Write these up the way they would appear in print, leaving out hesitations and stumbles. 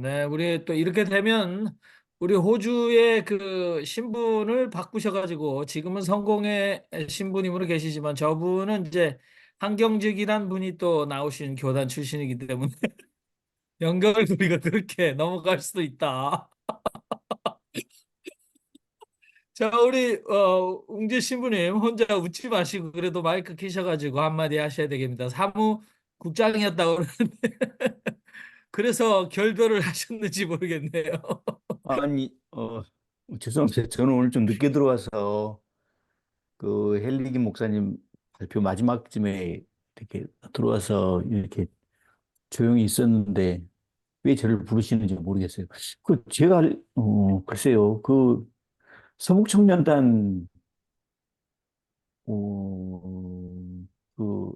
네, 우리 또 이렇게 되면 우리 호주의 그 신분을 바꾸셔가지고 지금은 성공의 신부님으로 계시지만 저분은 이제 한경직이란 분이 또 나오신 교단 출신이기 때문에 연결고리가 그렇게 넘어갈 수도 있다. 자, 우리 웅재 신부님 혼자 웃지 마시고 그래도 마이크 키셔가지고 한마디 하셔야 되겠습니다. 사무국장이었다고 그러는데 그래서 결별을 하셨는지 모르겠네요. 아니, 죄송합니다. 저는 오늘 좀 늦게 들어와서 그 헬리기 목사님 발표 마지막쯤에 이렇게 들어와서 이렇게 조용히 있었는데 왜 저를 부르시는지 모르겠어요. 제가, 글쎄요. 서북청년단, 그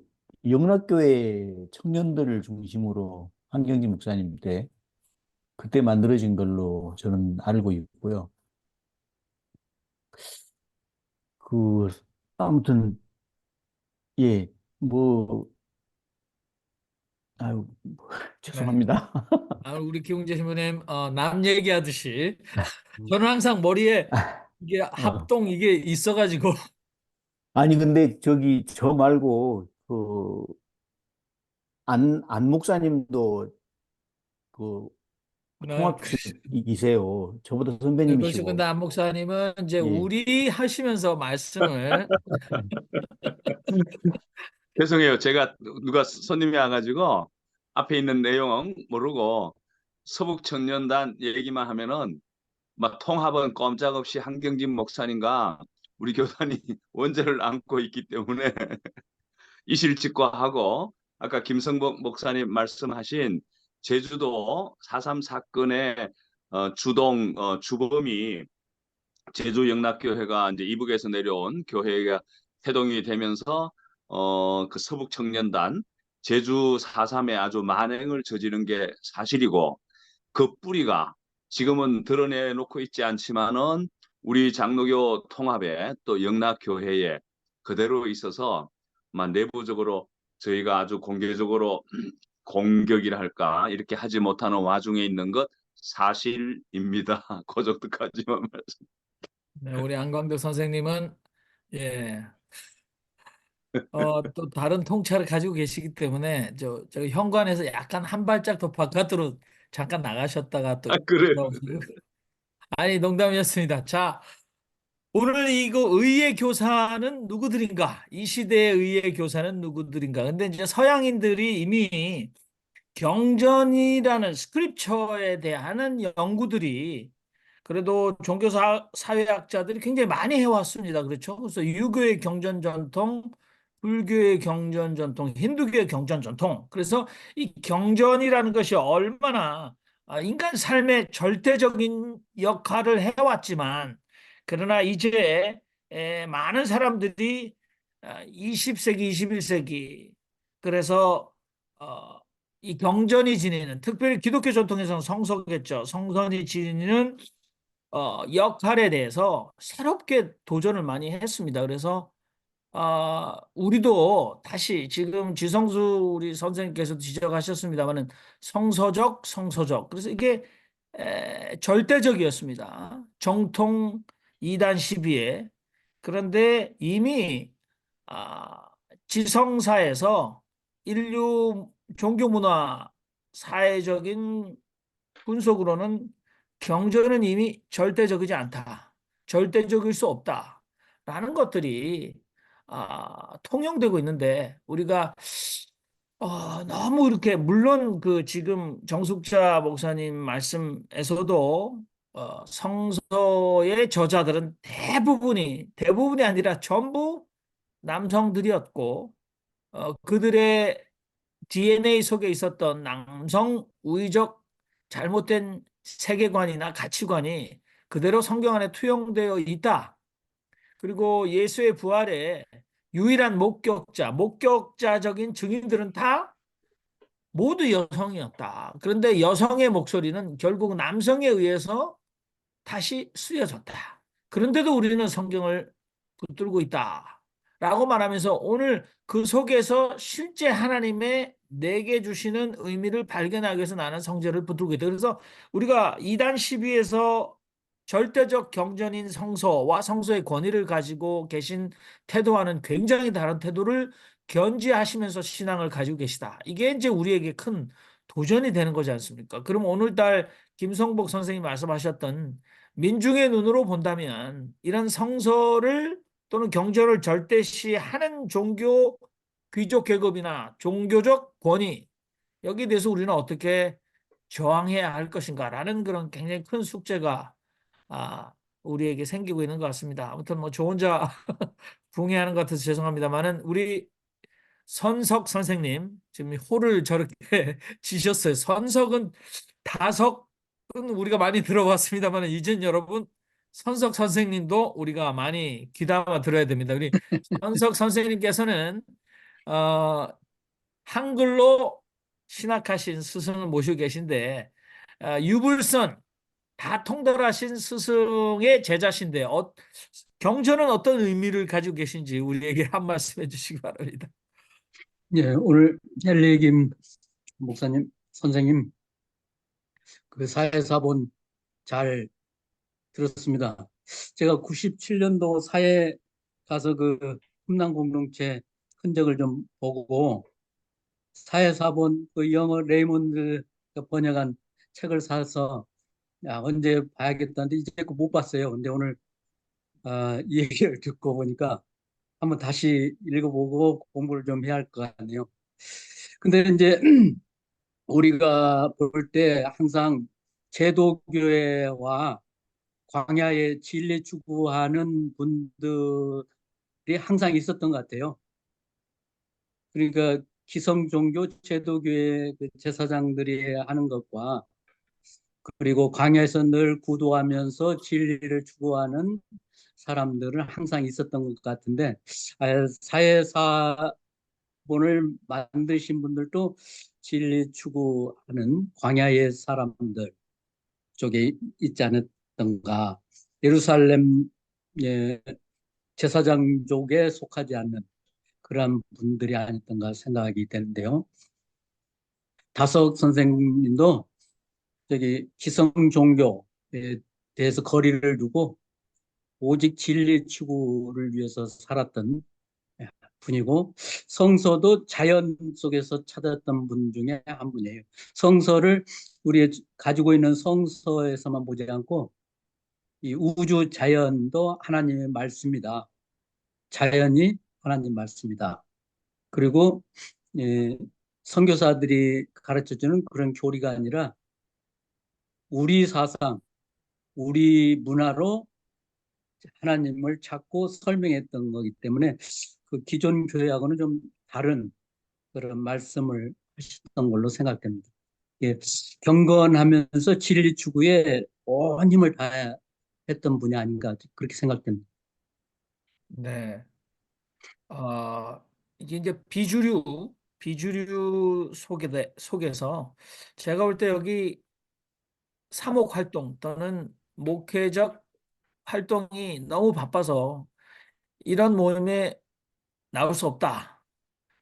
영락교회 청년들을 중심으로 한경진 목사님 때 그때 만들어진 걸로 저는 알고 있고요. 그, 아무튼, 예, 뭐, 아유, 네. 죄송합니다. 우리 김웅재 신부님 남 얘기하듯이 저는 항상 머리에 이게 어. 합동 이게 있어가지고 아니, 근데 저 말고, 안 목사님도 그 네, 통합이세요. 저보다 그렇죠. 근데 선배님이시고. 안 목사님은 이제 예. 우리 하시면서 말씀을 죄송해요. 제가 누가 손님이 와가지고 앞에 있는 내용 모르고 서북청년단 얘기만 하면은 막 통합은 꼼짝없이 한경진 목사님과 우리 교단이 원죄를 안고 있기 때문에 이실직고하고 아까 김성복 목사님 말씀하신 제주도 4.3 사건의 주범이 제주 영락교회가 이제 이북에서 내려온 교회가 태동이 되면서 그 서북 청년단 제주 4.3에 아주 만행을 저지른 게 사실이고 그 뿌리가 지금은 드러내놓고 있지 않지만은 우리 장로교 통합에 또 영락교회에 그대로 있어서 내부적으로 저희가 아주 공개적으로 공격이라 할까 이렇게 하지 못하는 와중에 있는 것 사실입니다. 그 정도까지만 말씀. 네, 우리 안광덕 선생님은 예, 또 다른 통찰을 가지고 계시기 때문에 저 현관에서 약간 한 발짝 더 바깥으로 잠깐 나가셨다가 또 그래. 들어오시고 아니 농담이었습니다. 자, 오늘 이거 의의 교사는 누구들인가? 이 시대의 의의 교사는 누구들인가? 근데 이제 서양인들이 이미 경전이라는 스크립처에 대한 연구들이 그래도 사회학자들이 굉장히 많이 해왔습니다. 그렇죠? 그래서 유교의 경전 전통, 불교의 경전 전통, 힌두교의 경전 전통. 그래서 이 경전이라는 것이 얼마나 인간 삶의 절대적인 역할을 해왔지만, 그러나 이제 많은 사람들이 20세기, 21세기, 그래서 어, 이 경전이 지니는, 특별히 기독교 전통에서는 성서겠죠. 성선이 지니는 역할에 대해서 새롭게 도전을 많이 했습니다. 그래서 우리도 다시 지금 지성수 우리 선생님께서도 지적하셨습니다만은 성서적. 그래서 이게 절대적이었습니다. 정통 2단 12에. 그런데 이미 아, 지성사에서 인류 종교문화 사회적인 분석으로는 경전은 이미 절대적이지 않다. 절대적일 수 없다. 라는 것들이 통용되고 있는데 우리가 너무 이렇게 물론 그 지금 정숙자 목사님 말씀에서도 성서의 저자들은 대부분이 아니라 전부 남성들이었고 그들의 DNA 속에 있었던 남성 우위적 잘못된 세계관이나 가치관이 그대로 성경 안에 투영되어 있다. 그리고 예수의 부활에 유일한 목격자적인 증인들은 다 모두 여성이었다. 그런데 여성의 목소리는 결국 남성에 의해서 다시 쓰여졌다. 그런데도 우리는 성경을 붙들고 있다. 라고 말하면서 오늘 그 속에서 실제 하나님의 내게 주시는 의미를 발견하기 위해서 나는 성전을 붙들고 있다. 그래서 우리가 2단 12에서 절대적 경전인 성서와 성서의 권위를 가지고 계신 태도와는 굉장히 다른 태도를 견지하시면서 신앙을 가지고 계시다. 이게 이제 우리에게 큰 도전이 되는 거지 않습니까? 그럼 오늘날 김성복 선생님이 말씀하셨던 민중의 눈으로 본다면 이런 성서를 또는 경전을 절대시하는 종교 귀족 계급이나 종교적 권위 여기에 대해서 우리는 어떻게 저항해야 할 것인가라는 그런 굉장히 큰 숙제가 아, 우리에게 생기고 있는 것 같습니다. 아무튼 뭐 저 혼자 붕해하는 것 같아서 죄송합니다만은 우리 선석 선생님 지금 호를 저렇게 지셨어요. 선석은 다석은 우리가 많이 들어봤습니다만 이젠 여러분 선석 선생님도 우리가 많이 귀담아 들어야 됩니다. 우리 선석 선생님께서는 어, 한글로 신학하신 스승을 모시고 계신데 유불선 다 통달하신 스승의 제자신데 경전은 어떤 의미를 가지고 계신지 우리에게 한 말씀 해주시기 바랍니다. 예, 오늘 헨리 김 목사님, 선생님, 그 사회사본 잘 들었습니다. 제가 97년도 사회 가서 그 흠남 공동체 흔적을 좀 보고 사회사본 그 영어 레이몬드가 번역한 책을 사서 야, 언제 봐야겠다는데 이제 그 못 봤어요. 근데 오늘 이 얘기를 듣고 보니까 한번 다시 읽어보고 공부를 좀 해야 할 것 같네요. 근데 이제 우리가 볼 때 항상 제도교회와 광야의 진리 추구하는 분들이 항상 있었던 것 같아요. 그러니까 기성 종교 제도교회 그 제사장들이 하는 것과 그리고 광야에서 늘 구도하면서 진리를 추구하는 사람들은 항상 있었던 것 같은데 사회사본을 만드신 분들도 진리 추구하는 광야의 사람들 쪽에 있지 않았던가. 예루살렘 제사장족에 속하지 않는 그런 분들이 아니었던가 생각이 되는데요. 다석 선생님도 저기 기성 종교에 대해서 거리를 두고 오직 진리 추구를 위해서 살았던 분이고 성서도 자연 속에서 찾았던 분 중에 한 분이에요. 성서를 우리 가지고 있는 성서에서만 보지 않고 이 우주 자연도 하나님의 말씀이다. 자연이 하나님 말씀이다. 그리고 선교사들이 가르쳐주는 그런 교리가 아니라 우리 사상, 우리 문화로 하나님을 찾고 설명했던 거기 때문에 그 기존 교회하고는 좀 다른 그런 말씀을 하셨던 걸로 생각됩니다. 예, 경건하면서 진리 추구에 온 힘을 다했던 분이 아닌가 그렇게 생각됩니다. 네. 이게 이제 비주류 속에서 제가 볼 때 여기 사목 활동 또는 목회적 활동이 너무 바빠서 이런 모임에 나올 수 없다.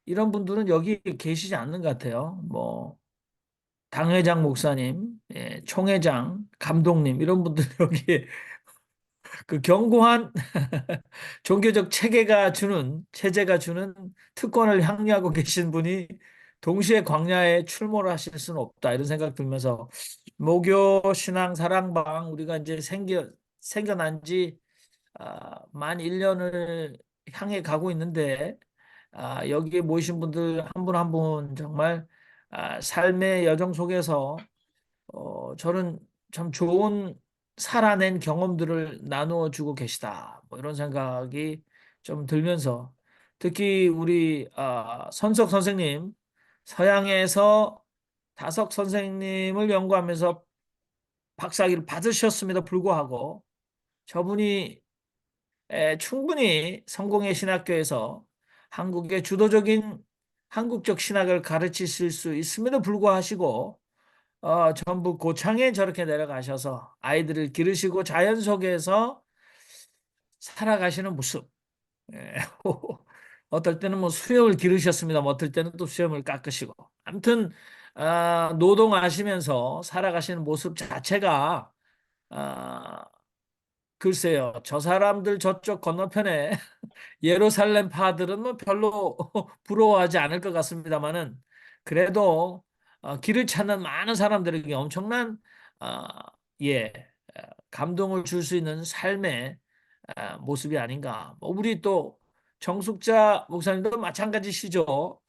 이런 분들은 여기 계시지 않는 것 같아요. 뭐 당회장 목사님, 총회장, 감독님 이런 분들 여기 그 견고한 종교적 체제가 주는 특권을 향유하고 계신 분이 동시에 광야에 출몰을 하실 수는 없다 이런 생각 들면서 모교 신앙 사랑방 우리가 이제 생겨난 지 만 1년을 향해 가고 있는데 여기에 모이신 분들 한 분 한 분 정말 삶의 여정 속에서 저는 참 좋은 살아낸 경험들을 나누어 주고 계시다. 뭐 이런 생각이 좀 들면서 특히 우리 선석 선생님 서양에서 다석 선생님을 연구하면서 박사학위를 받으셨음에도 불구하고 저분이 충분히 성공의 신학교에서 한국의 주도적인 한국적 신학을 가르치실 수 있음에도 불구하고 전부 고창에 저렇게 내려가셔서 아이들을 기르시고 자연 속에서 살아가시는 모습. 예. 어떨 때는 뭐 수염을 기르셨습니다. 어떨 때는 또 수염을 깎으시고. 아무튼 노동하시면서 살아가시는 모습 자체가 아, 글쎄요. 저 사람들 저쪽 건너편에 예루살렘 파들은 뭐 별로 부러워하지 않을 것 같습니다만은 그래도 길을 찾는 많은 사람들에게 엄청난 어, 예 감동을 줄 수 있는 삶의 모습이 아닌가. 뭐 우리 또 정숙자 목사님도 마찬가지시죠.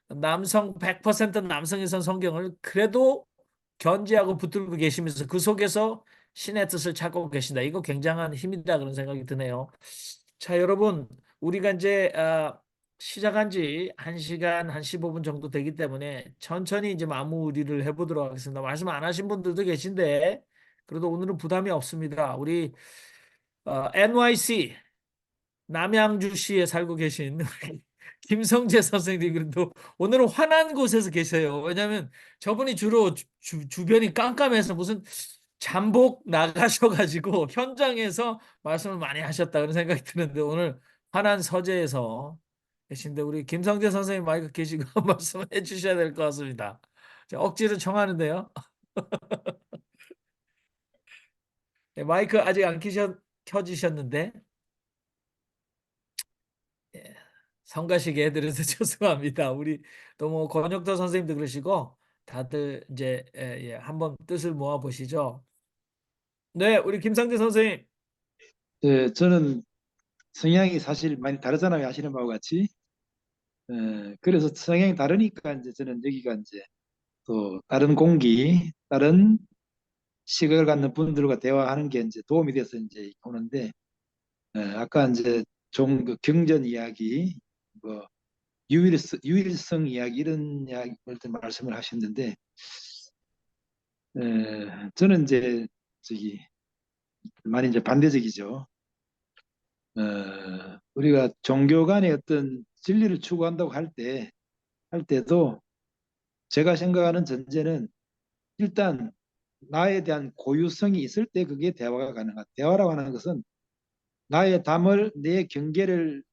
남성 100% 남성에선 성경을 그래도 견지하고 붙들고 계시면서 그 속에서 신의 뜻을 찾고 계신다. 이거 굉장한 힘이다 그런 생각이 드네요. 자, 여러분, 우리가 이제 시작한 지 1시간 한 15분 정도 되기 때문에 천천히 이제 마무리를 해보도록 하겠습니다. 말씀 안 하신 분들도 계신데 그래도 오늘은 부담이 없습니다. 우리 NYC 남양주시에 살고 계신 김성재 선생님 그래도 오늘은 환한 곳에서 계세요. 왜냐하면 저분이 주로 주변이 깜깜해서 무슨 잠복 나가셔가지고 현장에서 말씀을 많이 하셨다 그런 생각이 드는데 오늘 환한 서재에서 계신데 우리 김성재 선생님 마이크 계시고 말씀해 주셔야 될 것 같습니다. 자, 억지로 청하는데요. 네, 마이크 아직 안 켜지셨는데 예, 성가시게 해드려서 죄송합니다. 우리 또뭐 권혁도 선생님도 그러시고 다들 이제 한번 뜻을 모아 보시죠. 네, 우리 김상재 선생님. 저는 성향이 사실 많이 다르잖아요. 아시는 바와 같이. 그래서 성향이 다르니까 이제 저는 여기가 이제 또 다른 공기, 다른 시각을 갖는 분들과 대화하는 게 이제 도움이 돼서 이제 오는데, 아까 이제 좀 그 경전 이야기, 뭐 유일성 이야기 이런 이야기를 말씀을 하셨는데, 저는 이제 저기 많이 이제 반대적이죠. 우리가 종교 간의 어떤 진리를 추구한다고 할 때도 제가 생각하는 전제는 일단 나에 대한 고유성이 있을 때 그게 대화가 가능하다. 대화라고 하는 것은 나의 담을 내 경계를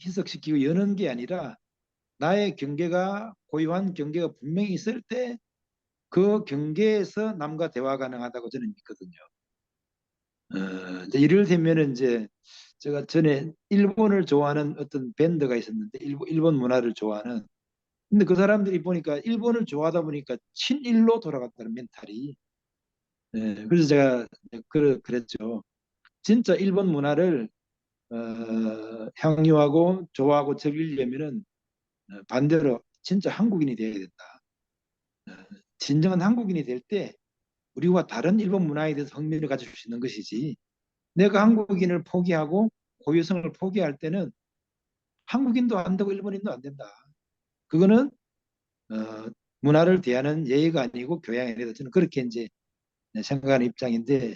희석시키고 여는 게 아니라 나의 경계가 고유한 경계가 분명히 있을 때 그 경계에서 남과 대화 가능하다고 저는 믿거든요. 이제 이를테면 이제 제가 전에 일본을 좋아하는 어떤 밴드가 있었는데 일본 문화를 좋아하는 근데 그 사람들이 보니까 일본을 좋아하다 보니까 친일로 돌아갔다는 멘탈이 그래서 제가 그랬죠. 진짜 일본 문화를 향유하고 좋아하고 즐기려면은 반대로 진짜 한국인이 되어야 된다. 어, 진정한 한국인이 될 때 우리와 다른 일본 문화에 대해서 흥미를 가질 수 있는 것이지 내가 한국인을 포기하고 고유성을 포기할 때는 한국인도 안 되고 일본인도 안 된다. 그거는 어, 문화를 대하는 예의가 아니고 교양이 아니다. 저는 그렇게 이제 생각하는 입장인데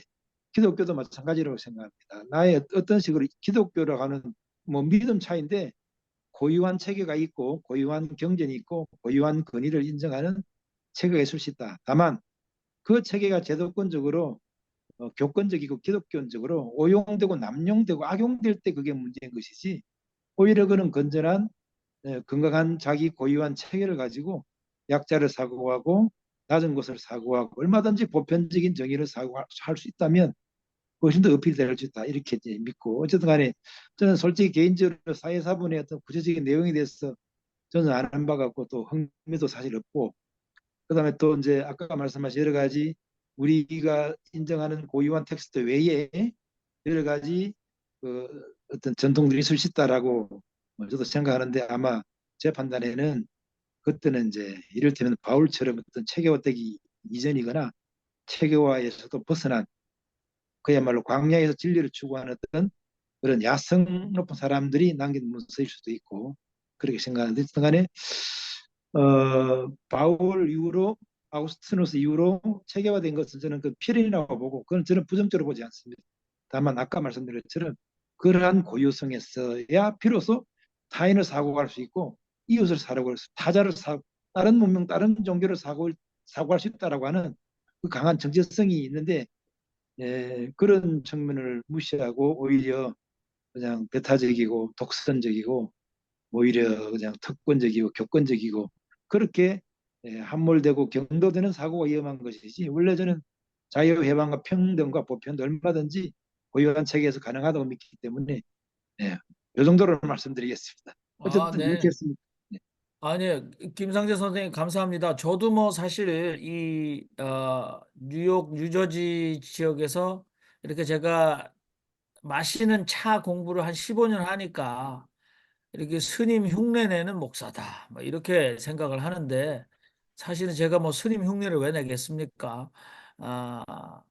기독교도 마찬가지라고 생각합니다. 나의 어떤 식으로 기독교라고 하는 뭐 믿음 차이인데 고유한 체계가 있고 고유한 경전이 있고 고유한 권위를 인정하는 체계가 있을 수 있다. 다만 그 체계가 제도권적으로 교권적이고 기독교적으로 오용되고 남용되고 악용될 때 그게 문제인 것이지 오히려 그는 건전한 건강한 자기 고유한 체계를 가지고 약자를 사고하고 낮은 것을 사고하고 얼마든지 보편적인 정의를 사고할 수 있다면 훨씬 더 어필될 수 있다 이렇게 이제 믿고 어쨌든 간에 저는 솔직히 개인적으로 사회사분의 어떤 구체적인 내용에 대해서 저는 아는 바가 없고 또 흥미도 사실 없고 그다음에 또 이제 아까 말씀하신 여러 가지 우리가 인정하는 고유한 텍스트 외에 여러 가지 그 어떤 전통들이 있을 수 있다라고 저도 생각하는데 아마 제 판단에는 그때는 이제 이를테면 바울처럼 어떤 체계화되기 이전이거나 체계화에서도 벗어난 그야말로 광야에서 진리를 추구하는 어떤 그런 야성 높은 사람들이 남긴 문서일 수도 있고 그렇게 생각하는데 순간에 바울 이후로 아우구스티누스 이후로 체계화된 것은 저는 그 필연이라고 보고 그건 저는 부정적으로 보지 않습니다. 다만 아까 말씀드린 것처럼 그러한 고유성에서야 비로소 타인을 사고할 수 있고 이웃을 사고할 수 타자를 다른 문명 다른 종교를 사고할 수 있다라고 하는 그 강한 정체성이 있는데 그런 측면을 무시하고 오히려 그냥 배타적이고 독선적이고 오히려 그냥 특권적이고 격권적이고 그렇게 함몰되고 경도되는 사고가 위험한 것이지, 원래 저는 자유해방과 평등과 보편도 얼마든지 고유한 체계에서 가능하다고 믿기 때문에 이 정도로 말씀드리겠습니다. 아, 어쨌든 이렇게 네. 했습니다. 네. 아니, 김상재 선생님 감사합니다. 저도 뭐 사실 뉴욕, 뉴저지 지역에서 이렇게 제가 마시는 차 공부를 한 15년 하니까 이렇게 스님 흉내 내는 목사다, 뭐 이렇게 생각을 하는데, 사실은 제가 뭐 스님 흉내를 왜 내겠습니까? 아,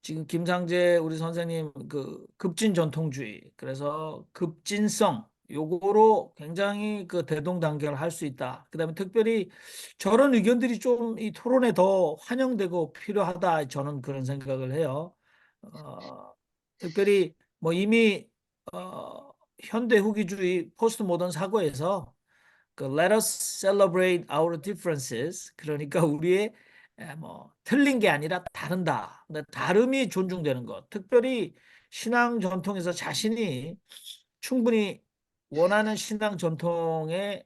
지금 김상재 우리 선생님 그 급진 전통주의, 그래서 급진성 요거로 굉장히 그 대동단결을 할 수 있다. 그다음에 특별히 저런 의견들이 좀 이 토론에 더 환영되고 필요하다, 저는 그런 생각을 해요. 어, 특별히 뭐 이미 어, 현대 후기주의 포스트 모던 사고에서 그 Let us celebrate our differences. 그러니까 우리의 뭐 틀린 게 아니라 다른다. 근데 다름이 존중되는 것. 특별히 신앙 전통에서 자신이 충분히 원하는 신앙 전통에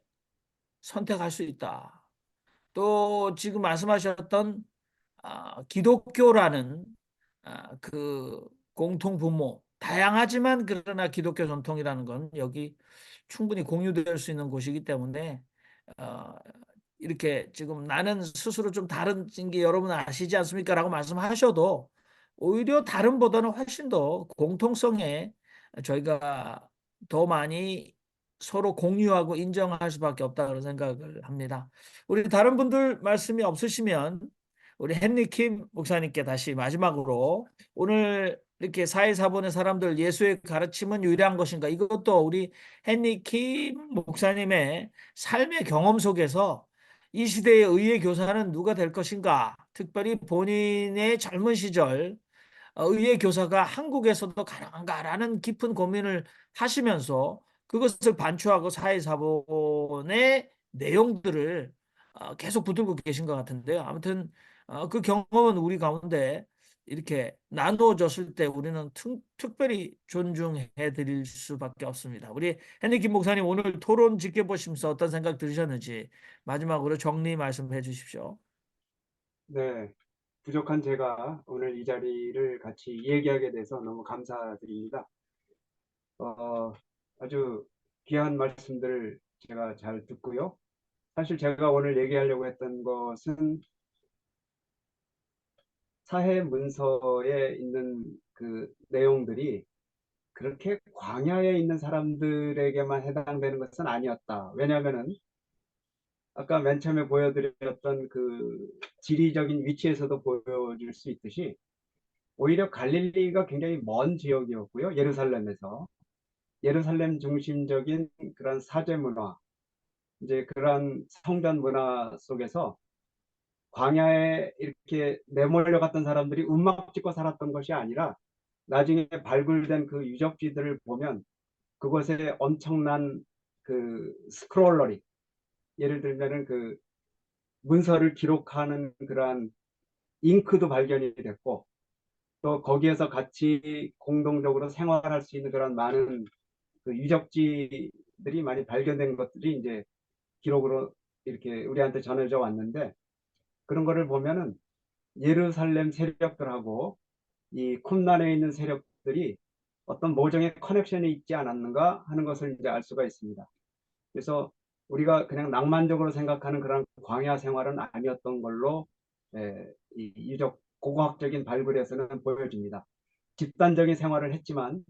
선택할 수 있다. 또 지금 말씀하셨던 기독교라는 그 공통 분모, 다양하지만 그러나 기독교 전통이라는 건 여기 충분히 공유될 수 있는 곳이기 때문에 어, 이렇게 지금 나는 스스로 좀 다른 게 여러분 아시지 않습니까? 라고 말씀하셔도 오히려 다름보다는 훨씬 더 공통성에 저희가 더 많이 서로 공유하고 인정할 수밖에 없다, 그런 생각을 합니다. 우리 다른 분들 말씀이 없으시면 우리 헨리 킴 목사님께 다시 마지막으로, 오늘 이렇게 사회사본의 사람들 예수의 가르침은 유일한 것인가, 이것도 우리 헨리 킴 목사님의 삶의 경험 속에서 이 시대의 의의 교사는 누가 될 것인가, 특별히 본인의 젊은 시절 의의 교사가 한국에서도 가능한가라는 깊은 고민을 하시면서 그것을 반추하고 사회사본의 내용들을 계속 붙들고 계신 것 같은데요. 아무튼 그 경험은 우리 가운데 이렇게 나누어졌을 때 우리는 특별히 존중해 드릴 수밖에 없습니다. 우리 헨리 김 목사님, 오늘 토론 지켜보시면서 어떤 생각 들으셨는지 마지막으로 정리 말씀해 주십시오. 네, 부족한 제가 오늘 이 자리를 같이 얘기하게 돼서 너무 감사드립니다. 아주 귀한 말씀들 제가 잘 듣고요. 사실 제가 오늘 얘기하려고 했던 것은 사회 문서에 있는 그 내용들이 그렇게 광야에 있는 사람들에게만 해당되는 것은 아니었다. 왜냐하면은 아까 맨 처음에 보여드렸던 그 지리적인 위치에서도 보여줄 수 있듯이 오히려 갈릴리가 굉장히 먼 지역이었고요. 예루살렘 중심적인 그런 사제 문화, 이제 그런 성전 문화 속에서 광야에 이렇게 내몰려 갔던 사람들이 움막 짓고 살았던 것이 아니라 나중에 발굴된 그 유적지들을 보면 그곳에 엄청난 그 스크롤러리, 예를 들면은 그 문서를 기록하는 그러한 잉크도 발견이 됐고, 또 거기에서 같이 공동적으로 생활할 수 있는 그런 많은 그 유적지들이 많이 발견된 것들이 이제 기록으로 이렇게 우리한테 전해져 왔는데, 그런 거를 보면은 예루살렘 세력들하고 이 쿰란에 있는 세력들이 어떤 모종의 커넥션이 있지 않았는가 하는 것을 이제 알 수가 있습니다. 그래서 우리가 그냥 낭만적으로 생각하는 그런 광야 생활은 아니었던 걸로 이 유적 고고학적인 발굴에서는 보여집니다. 집단적인 생활을 했지만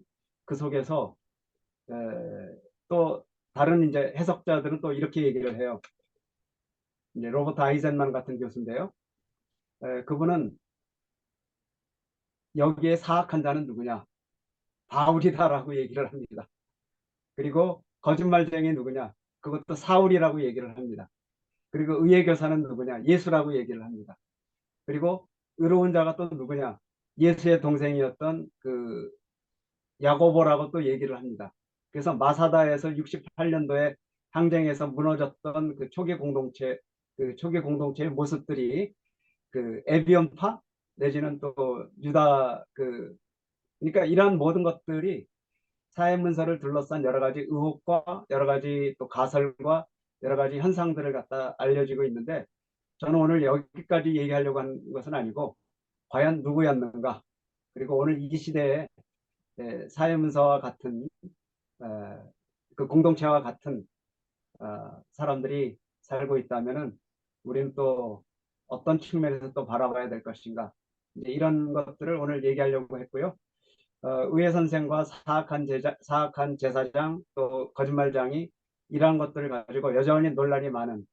그 속에서 에, 또 다른 이제 해석자들은 또 이렇게 얘기를 해요. 이제 로버트 아이젠만 같은 교수인데요. 그분은 여기에 사악한 자는 누구냐? 바울이다라고 얘기를 합니다. 그리고 거짓말쟁이 누구냐? 그것도 사울이라고 얘기를 합니다. 그리고 의의 교사는 누구냐? 예수라고 얘기를 합니다. 그리고 의로운 자가 또 누구냐? 예수의 동생이었던 그 야고보라고 또 얘기를 합니다. 그래서 마사다에서 68년도에 항쟁에서 무너졌던 그 초기 공동체의 모습들이 그 에비온파 내지는 또 유다 그러니까 이러한 모든 것들이 사회 문서를 둘러싼 여러 가지 의혹과 여러 가지 또 가설과 여러 가지 현상들을 갖다 알려지고 있는데, 저는 오늘 여기까지 얘기하려고 한 것은 아니고 과연 누구였는가, 그리고 오늘 이 시대에 사회 문서와 같은 그 공동체와 같은 사람들이 살고 있다면은 우리는 또 어떤 측면에서 또 바라봐야 될 것인가, 이제 이런 것들을 오늘 얘기하려고 했고요. 의회 선생과 사악한 제사장 또 거짓말장이 이러한 것들을 가지고 여전히 논란이 많은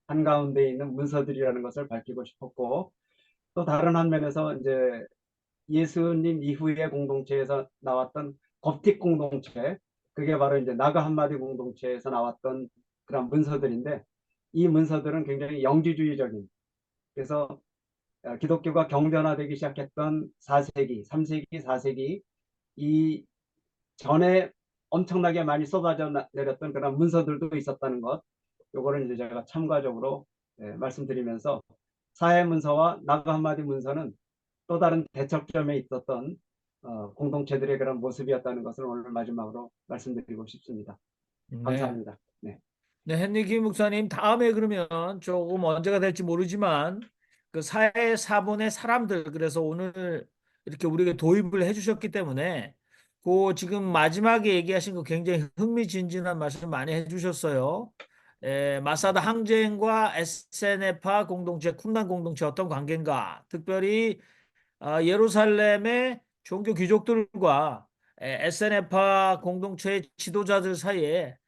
한가운데 있는 문서들이라는 것을 밝히고 싶었고, 또 다른 한면에서 이제 예수님 이후의 공동체에서 나왔던 koptic 공동체, 그게 바로 이제 나그 한마디 공동체에서 나왔던 그런 문서들인데, 이 문서들은 굉장히 영지주의적인, 그래서 기독교가 경변화되기 시작했던 4세기, 3세기, 4세기 이 전에 엄청나게 많이 쏟아져 내렸던 그런 문서들도 있었다는 것, 요거를 이제 제가 참가적으로 말씀드리면서, 사회 문서와 나그 한마디 문서는 또 다른 대척점에 있었던 공동체들의 그런 모습이었다는 것을 오늘 마지막으로 말씀드리고 싶습니다. 네. 감사합니다. 네. 네, 헨리 김 목사님, 다음에 그러면 조금 언제가 될지 모르지만 그 사회 사본의 사람들, 그래서 오늘 이렇게 우리에게 도입을 해주셨기 때문에 그 지금 마지막에 얘기하신 거 굉장히 흥미진진한 말씀 많이 해주셨어요. 마사다 항쟁과 SNF파 공동체, 쿰란 공동체 어떤 관계인가, 특별히 예루살렘의 종교 귀족들과 SNF파 공동체의 지도자들 사이에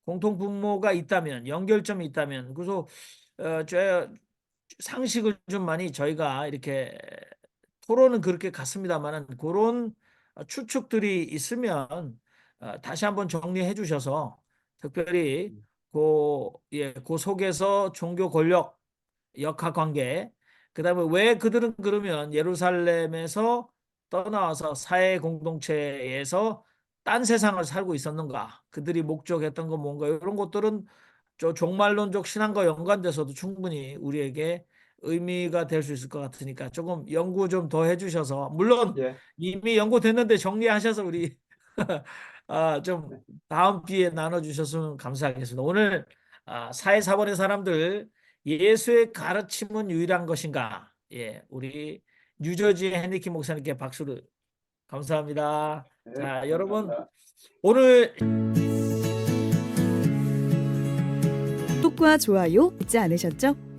공통 분모가 있다면, 연결점이 있다면, 그래서 상식을 좀 많이 저희가 이렇게 토론은 그렇게 갔습니다만은 그런 추측들이 있으면 다시 한번 정리해 주셔서, 특별히 그 속에서 종교 권력 역학 관계, 그다음에 왜 그들은 그러면 예루살렘에서 떠나와서 사회 공동체에서 딴 세상을 살고 있었는가, 그들이 목적했던 건 뭔가, 이런 것들은 저 종말론적 신앙과 연관돼서도 충분히 우리에게 의미가 될 수 있을 것 같으니까 조금 연구 좀 더 해주셔서, 물론 예. 이미 연구됐는데 정리하셔서 우리 좀 네. 다음 기회에 나눠주셨으면 감사하겠습니다. 오늘 사회사본의 사람들, 예수의 가르침은 유일한 것인가? 예, 우리 뉴저지 헨리키 목사님께 박수를. 감사합니다. 네, 자, 여러분 감사합니다. 오늘 구독과 좋아요 잊지 않으셨죠?